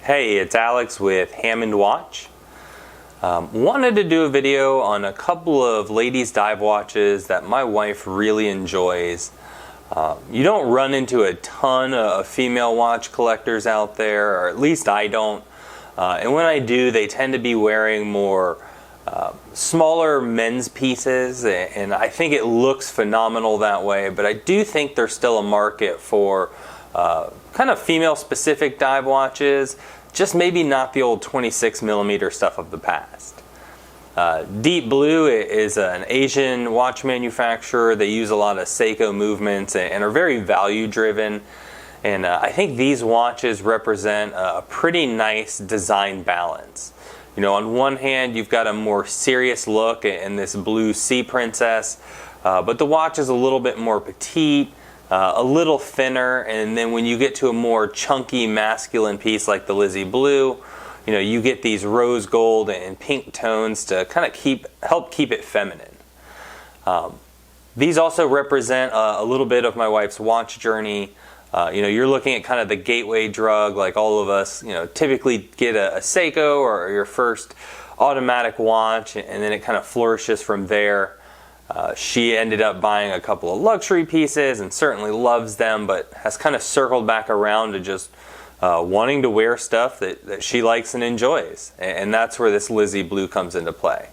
Hey, it's Alex with Hammond Watch. Wanted to do a video on a couple of ladies' dive watches that my wife really enjoys. You don't run into a ton of female watch collectors out there, or at least I don't. And when I do, they tend to be wearing more smaller men's pieces, and I think it looks phenomenal that way, but I do think there's still a market for kind of female specific dive watches, just maybe not the old 26mm stuff of the past. Deep Blue is an Asian watch manufacturer. They use a lot of Seiko movements and are very value driven, and I think these watches represent a pretty nice design balance. You know, on one hand, you've got a more serious look in this blue Sea Princess, but the watch is a little bit more petite, a little thinner, and then when you get to a more chunky masculine piece like the Lizzy Blue, you know, you get these rose gold and pink tones to kind of help keep it feminine. These also represent a little bit of my wife's watch journey. You know, you're looking at kind of the gateway drug, like all of us, you know, typically get a Seiko or your first automatic watch, and then it kind of flourishes from there. She ended up buying a couple of luxury pieces and certainly loves them, but has kind of circled back around to just wanting to wear stuff that she likes and enjoys. And that's where this Lizzy Blue comes into play.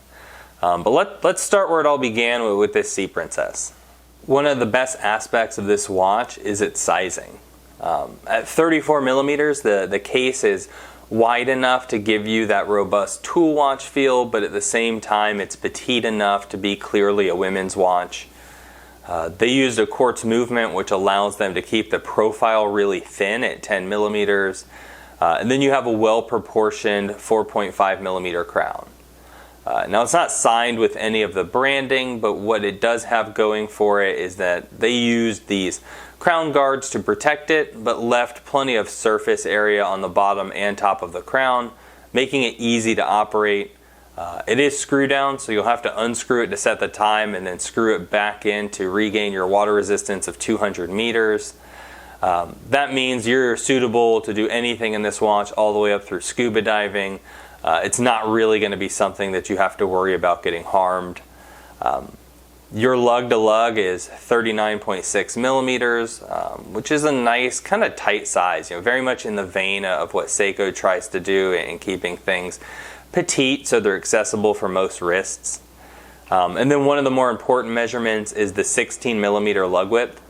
But let's start where it all began with this Sea Princess. One of the best aspects of this watch is its sizing. At 34mm, the case is wide enough to give you that robust tool watch feel, but at the same time it's petite enough to be clearly a women's watch. They used a quartz movement which allows them to keep the profile really thin at 10mm, and then you have a well-proportioned 4.5mm crown. Now it's not signed with any of the branding, but what it does have going for it is that they used these crown guards to protect it, but left plenty of surface area on the bottom and top of the crown, making it easy to operate. It is screw down, so you'll have to unscrew it to set the time and then screw it back in to regain your water resistance of 200 meters. That means you're suitable to do anything in this watch all the way up through scuba diving. It's not really going to be something that you have to worry about getting harmed. Your lug to lug is 39.6mm, which is a nice kind of tight size, you know, very much in the vein of what Seiko tries to do in keeping things petite so they're accessible for most wrists. And then one of the more important measurements is the 16mm lug width.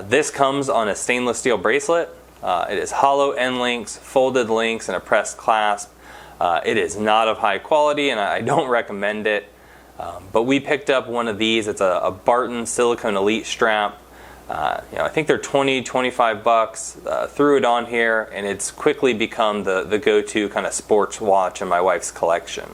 This comes on a stainless steel bracelet. It is hollow end links, folded links, and a pressed clasp. It is not of high quality, and I don't recommend it. But we picked up one of these. It's a Barton Silicone Elite strap. You know, I think they're 25 bucks. Threw it on here, and it's quickly become the go-to kind of sports watch in my wife's collection.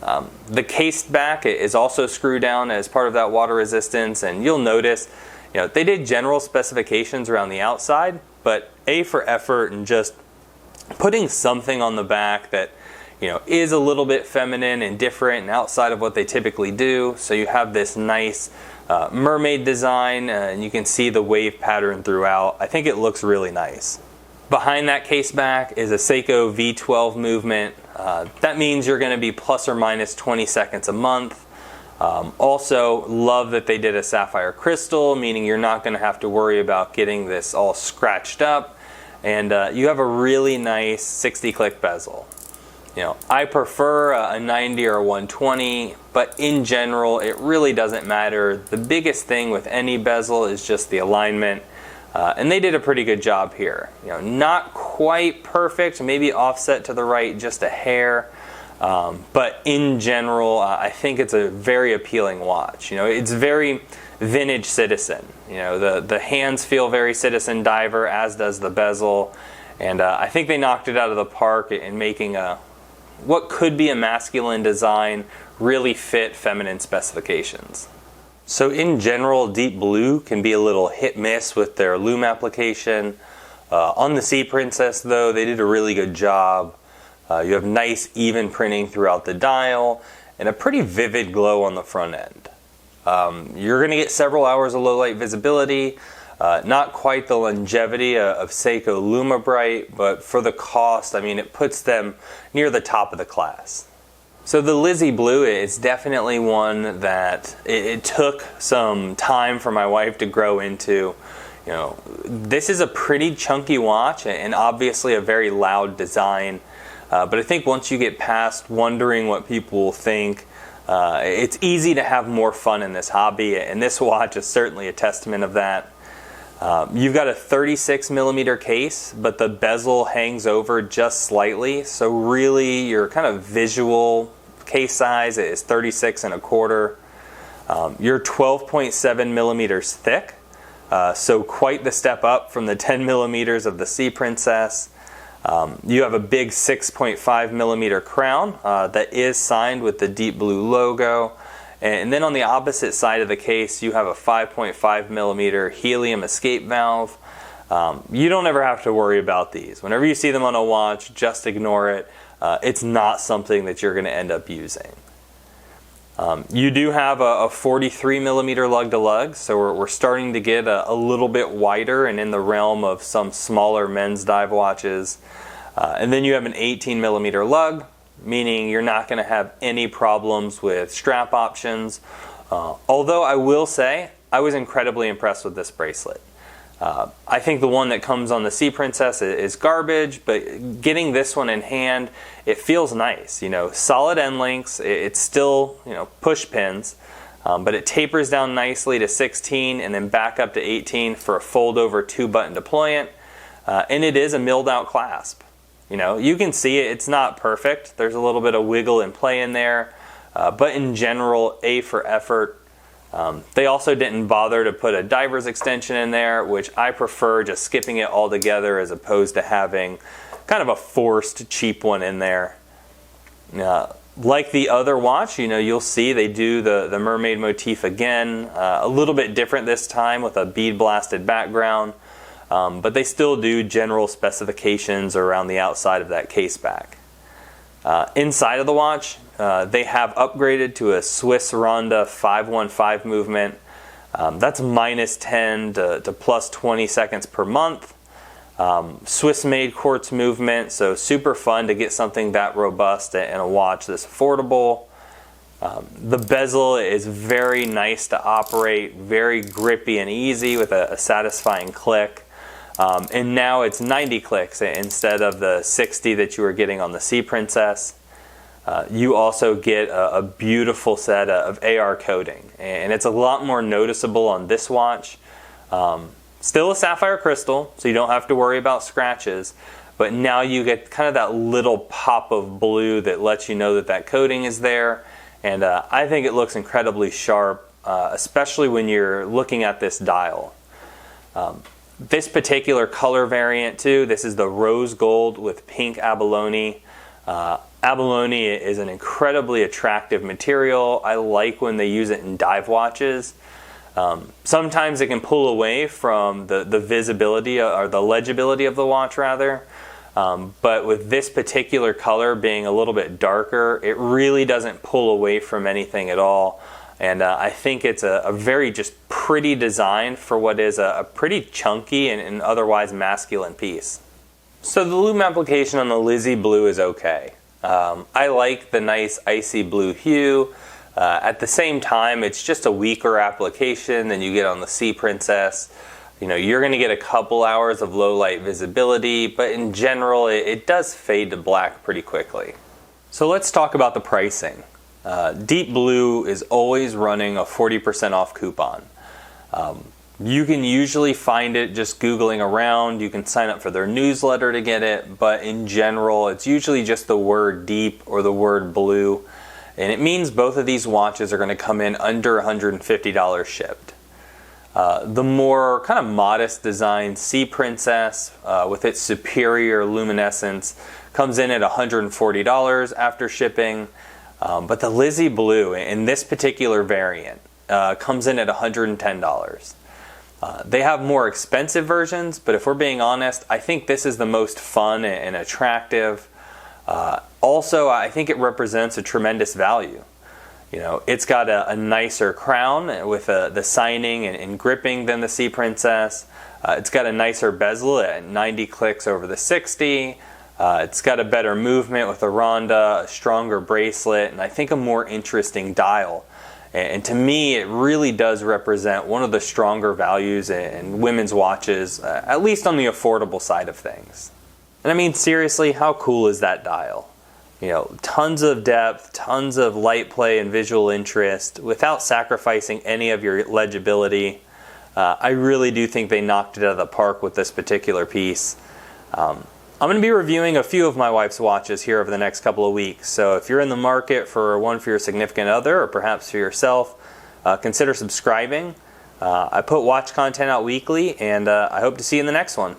The cased back is also screwed down as part of that water resistance, and you'll notice, you know, they did general specifications around the outside, but A for effort and just putting something on the back that, you know, is a little bit feminine and different and outside of what they typically do. So you have this nice mermaid design, and you can see the wave pattern throughout. I think it looks really nice. Behind that case back is a Seiko V12 movement. That means you're going to be plus or minus 20 seconds a month. Also, love that they did a sapphire crystal, meaning you're not going to have to worry about getting this all scratched up. And you have a really nice 60-click bezel. You know, I prefer a 90 or a 120, but in general, it really doesn't matter. The biggest thing with any bezel is just the alignment, and they did a pretty good job here. You know, not quite perfect, maybe offset to the right just a hair, but in general, I think it's a very appealing watch. You know, it's very vintage Citizen. You know, the hands feel very Citizen diver, as does the bezel, and I think they knocked it out of the park in making what could be a masculine design really fit feminine specifications. So in general, Deep Blue can be a little hit-miss with their lume application. On the Sea Princess, though, they did a really good job. You have nice even printing throughout the dial and a pretty vivid glow on the front end. You're going to get several hours of low light visibility, Not quite the longevity of Seiko LumiBrite, but for the cost, I mean, it puts them near the top of the class. So the Lizzy Blue is definitely one that it took some time for my wife to grow into. You know, this is a pretty chunky watch and obviously a very loud design. But I think once you get past wondering what people will think, it's easy to have more fun in this hobby, and this watch is certainly a testament of that. You've got a 36 millimeter case, but the bezel hangs over just slightly, so really your kind of visual case size is 36 and a quarter. You're 12.7 millimeters thick, so quite the step up from the 10 millimeters of the Sea Princess. You have a big 6.5 millimeter crown that is signed with the deep blue logo. And then on the opposite side of the case, you have a 5.5 millimeter helium escape valve. You don't ever have to worry about these. Whenever you see them on a watch, just ignore it. It's not something that you're going to end up using. You do have a 43 millimeter lug-to-lug, so we're starting to get a little bit wider and in the realm of some smaller men's dive watches. And then you have an 18 millimeter lug, meaning you're not going to have any problems with strap options. Although I will say, I was incredibly impressed with this bracelet. I think the one that comes on the Sea Princess is garbage, but getting this one in hand, it feels nice. You know, solid end links, it's still, you know, push pins, but it tapers down nicely to 16 and then back up to 18 for a fold over 2-button deployant. And it is a milled out clasp. You know, you can see it, it's not perfect. There's a little bit of wiggle and play in there, but in general, A for effort. They also didn't bother to put a diver's extension in there, which I prefer just skipping it all together as opposed to having kind of a forced cheap one in there. Like the other watch, you know, you'll see they do the mermaid motif again, a little bit different this time with a bead blasted background. But they still do general specifications around the outside of that case back. Inside of the watch, they have upgraded to a Swiss Ronda 515 movement. That's -10 to +20 seconds per month. Swiss-made quartz movement, so super fun to get something that robust in a watch that's affordable. The bezel is very nice to operate, very grippy and easy with a satisfying click. And now it's 90 clicks instead of the 60 that you were getting on the Sea Princess. You also get a beautiful set of AR coating, and it's a lot more noticeable on this watch. Still a sapphire crystal, so you don't have to worry about scratches, but now you get kind of that little pop of blue that lets you know that that coating is there, and I think it looks incredibly sharp, especially when you're looking at this dial. This particular color variant too, this is the rose gold with pink abalone. Abalone is an incredibly attractive material. I like when they use it in dive watches. Sometimes it can pull away from the visibility or the legibility of the watch rather. But with this particular color being a little bit darker, it really doesn't pull away from anything at all. And I think it's a very just pretty design for what is a pretty chunky and otherwise masculine piece. So the lume application on the Lizzy Blue is okay. I like the nice icy blue hue. At the same time, it's just a weaker application than you get on the Sea Princess. You know, you're going to get a couple hours of low light visibility, but in general, it does fade to black pretty quickly. So let's talk about the pricing. Deep Blue is always running a 40% off coupon. You can usually find it just Googling around. You can sign up for their newsletter to get it, but in general, it's usually just the word deep or the word blue. And it means both of these watches are going to come in under $150 shipped. The more kind of modest design Sea Princess with its superior luminescence comes in at $140 after shipping. But the Lizzy Blue in this particular variant comes in at $110. They have more expensive versions, but if we're being honest, I think this is the most fun and attractive. Also, I think it represents a tremendous value. You know, it's got a nicer crown with the signing and gripping than the Sea Princess. It's got a nicer bezel at 90 clicks over the 60. It's got a better movement with a Ronda, a stronger bracelet, and I think a more interesting dial. And to me, it really does represent one of the stronger values in women's watches, at least on the affordable side of things. And I mean, seriously, how cool is that dial? You know, tons of depth, tons of light play and visual interest without sacrificing any of your legibility. I really do think they knocked it out of the park with this particular piece. I'm going to be reviewing a few of my wife's watches here over the next couple of weeks. So if you're in the market for one for your significant other or perhaps for yourself, consider subscribing. I put watch content out weekly, and I hope to see you in the next one.